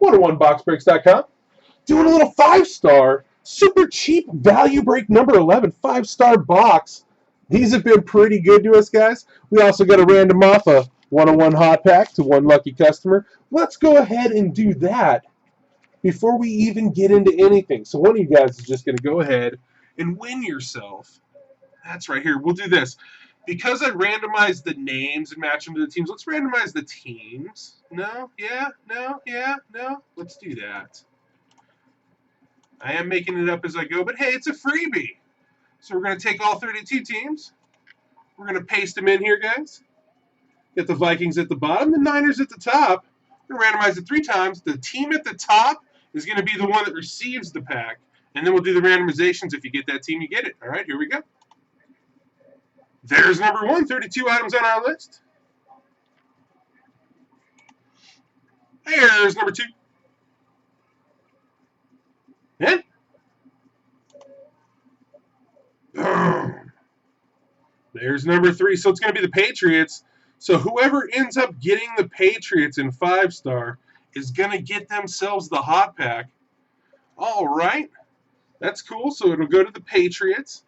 101boxbreaks.com. Doing a little 5-star, super cheap value break number 11, 5-star box. These have been pretty good to us, guys. We also got a random off a 101 hot pack to one lucky customer. Let's go ahead and do that before we even get into anything. So one of you guys is just going to go ahead and win yourself. That's right here. We'll do this. Because I randomized the names and match them to the teams, let's randomize the teams. No? Yeah? No? Yeah? No? Let's do that. I am making it up as I go, but hey, it's a freebie. So we're going to take all 32 teams. We're going to paste them in here, guys. Get the Vikings at the bottom, the Niners at the top. We're going to randomize it 3 times. The team at the top is going to be the one that receives the pack. And then we'll do the randomizations. If you get that team, you get it. All right, here we go. There's number 1, 32 items on our list. There's number 2. And boom. There's number 3. So it's going to be the Patriots. So whoever ends up getting the Patriots in 5-star is going to get themselves the hot pack. All right. That's cool. So it'll go to the Patriots.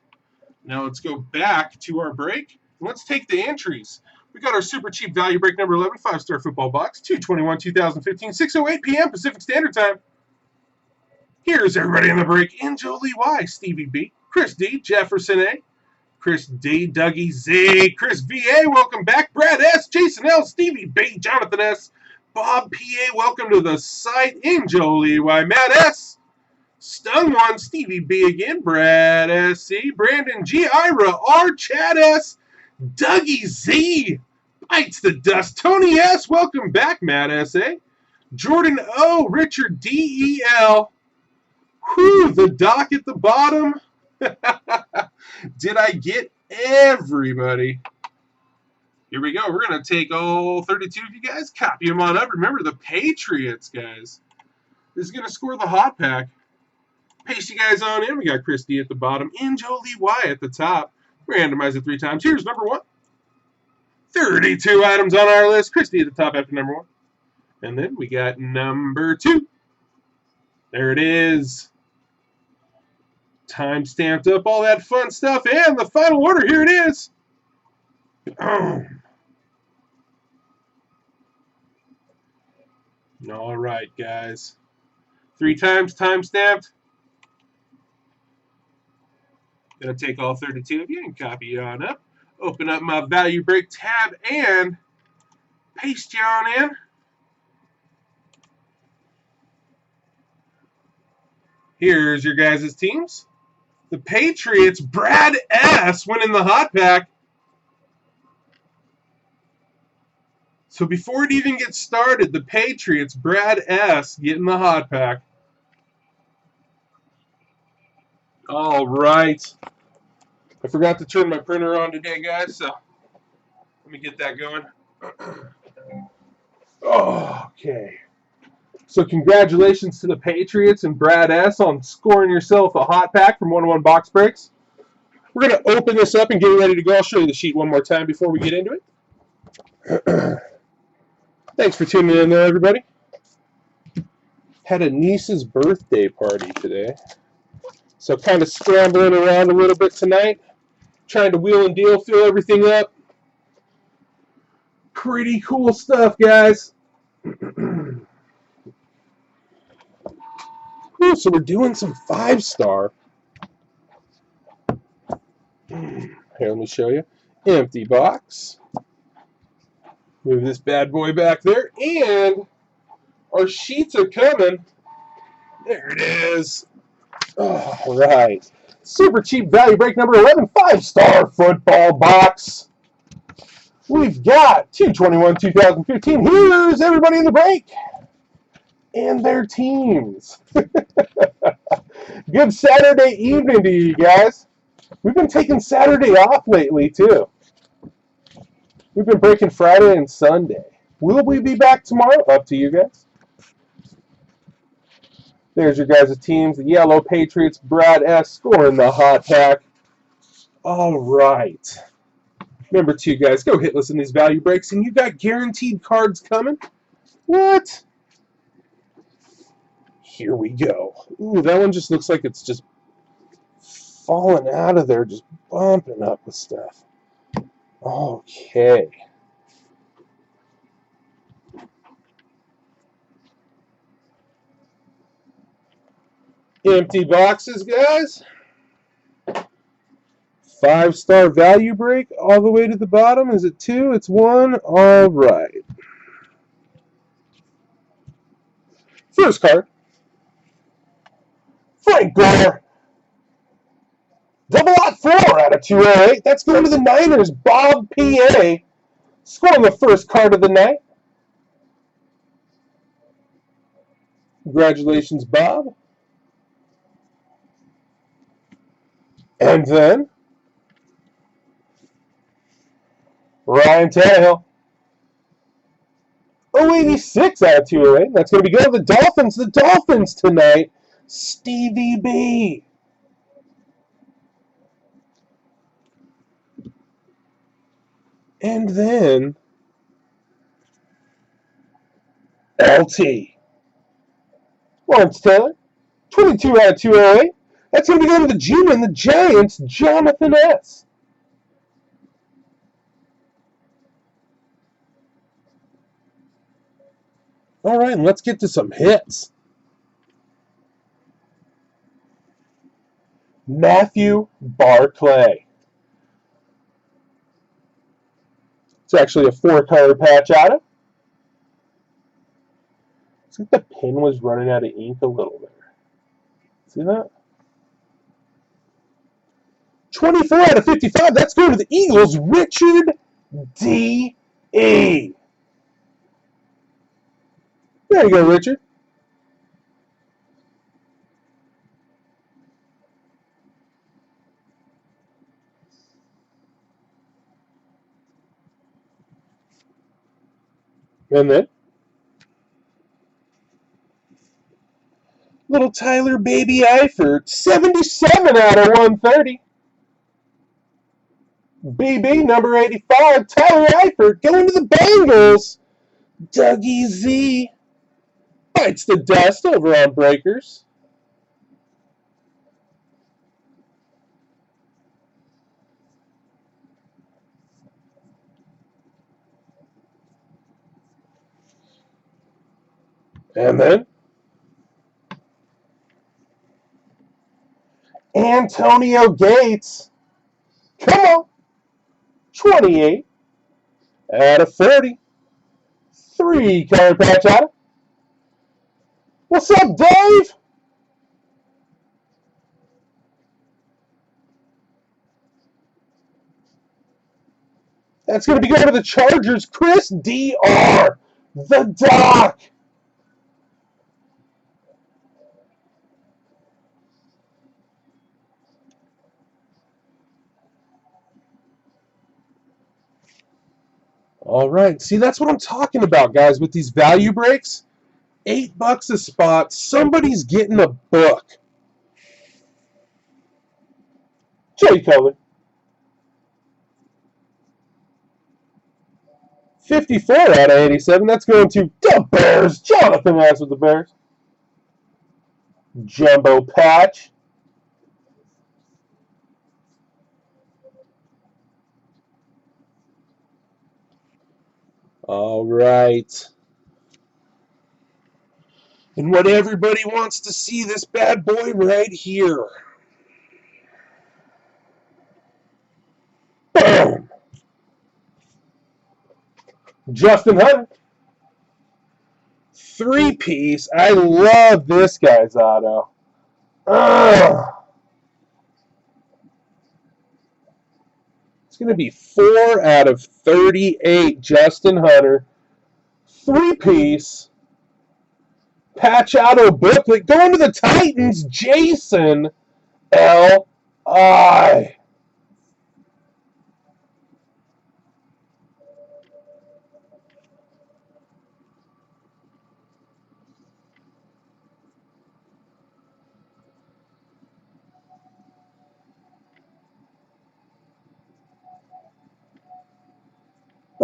Now let's go back to our break. Let's take the entries. We got our super cheap value break number 11, 5-star football box, 2/21/2015, 6:08 p.m. Pacific Standard Time. Here's everybody in the break. Angel Lee Y, Stevie B, Chris D, Jefferson A, Chris D, Dougie Z, Chris VA, welcome back. Brad S, Jason L, Stevie B, Jonathan S, Bob PA, welcome to the site. Angel Lee Y, Matt S, Stung One, Stevie B again, Brad SC, Brandon G, Ira R, Chad S, Dougie Z, Bites the Dust, Tony S, welcome back, Matt SA, Jordan O, Richard DEL, whew, the doc at the bottom. Did I get everybody? Here we go. We're going to take all 32 of you guys, copy them on up. Remember, the Patriots, guys, is going to score the hot pack. Paste you guys on in. We got Chris D at the bottom. Angel Lee Y at the top. Randomize it 3 times. Here's number 1. 32 items on our list. Chris D at the top after number 1. And then we got number 2. There it is. Time stamped up, all that fun stuff. And the final order, here it is. All right, guys. 3 times time stamped. Gonna take all 32 of you and copy you on up. Open up my value break tab and paste you on in. Here's your guys' teams. The Patriots, Brad S. winning the hot pack. So before it even gets started, the Patriots, Brad S. getting the hot pack. All right. I forgot to turn my printer on today, guys, so let me get that going. Okay. So congratulations to the Patriots and Brad S. on scoring yourself a hot pack from 101 Box Breaks. We're going to open this up and get ready to go. I'll show you the sheet one more time before we get into it. Thanks for tuning in there, everybody. Had a niece's birthday party today. So kind of scrambling around a little bit tonight. Trying to wheel and deal, fill everything up. Pretty cool stuff, guys. So we're doing some 5-star. Here, let me show you. Empty box. Move this bad boy back there. And our sheets are coming. There it is. All right. Super cheap value break number 11, 5-star football box. We've got 2/21/2015. Here's everybody in the break and their teams. Good Saturday evening to you guys. We've been taking Saturday off lately, too. We've been breaking Friday and Sunday. Will we be back tomorrow? Up to you guys. There's your guys' teams. The Yellow Patriots, Brad S. scoring the hot pack. All right. Remember, too, guys, go hitless in these value breaks, and you got guaranteed cards coming. What? Here we go. Ooh, that one just looks like it's just falling out of there, just bumping up with stuff. Okay. Empty boxes, guys. 5-star value break all the way to the bottom. Is it 2? It's 1. All right. First card. Frank Gore. Double lot 4 out of 208. That's going to the Niners. Bob P.A. scoring the first card of the night. Congratulations, Bob. And then Ryan Tannehill. 086 out of 208. That's going to be going to the Dolphins. The Dolphins tonight. Stevie B. And then LT. Lawrence Taylor. 22 out of 208. That's going to be going to the G-Man, the Giants, Jonathan S. All right, let's get to some hits. Matthew Barclay. It's actually a 4-color patch auto. Looks like the pin was running out of ink a little there. See that? 24 out of 55. That's going to the Eagles, Richard D. E. There you go, Richard. And then little Tyler Baby Eifert, 77 out of 130. BB number 85, Tyler Eifert going to the Bengals. Dougie Z bites the dust over on Breakers. And then Antonio Gates. Come on. 28 out of 40. 3-color patch auto. What's up, Dave? That's going to be going to the Chargers. Chris D.R. The Doc. All right. See, that's what I'm talking about, guys, with these value breaks. $8 a spot. Somebody's getting a book. Jay Cutler. 54 out of 87. That's going to the Bears. Jonathan S. with the Bears. Jumbo patch. All right. And what everybody wants to see, this bad boy right here. Boom. Justin Hunter. 3-piece. I love this guy's auto. It's going to be 4 out of 38. Justin Hunter. 3-piece. Patch auto booklet. Going to the Titans. Jason L.I.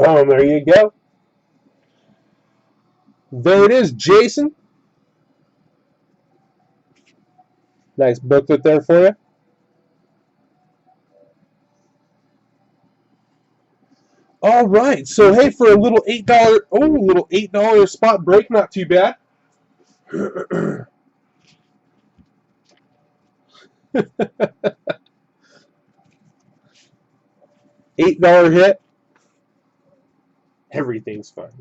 Oh, there you go. There it is, Jason. Nice booklet there for you. All right, so hey, for a little $8 spot break, not too bad. $8 hit. Everything's fine.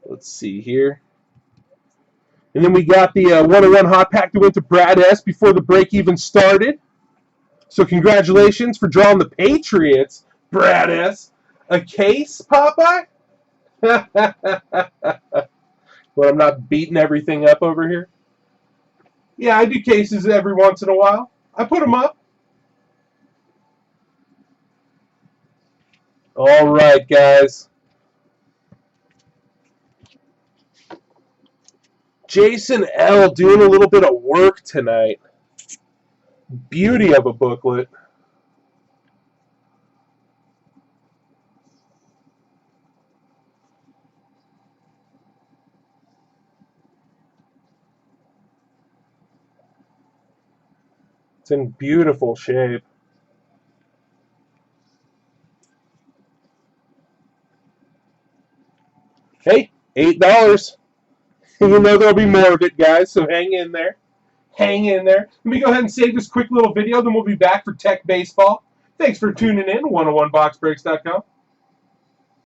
Let's see here. And then we got the 101 hot pack that went to Brad S. before the break even started. So congratulations for drawing the Patriots, Brad S. A case, Popeye? But I'm not beating everything up over here. Yeah, I do cases every once in a while. I put them up. All right, guys. Jason L. doing a little bit of work tonight. Beauty of a booklet. It's in beautiful shape. Hey, $8. You know there'll be more of it, guys, so hang in there. Hang in there. Let me go ahead and save this quick little video, then we'll be back for Tech Baseball. Thanks for tuning in, 101boxbreaks.com.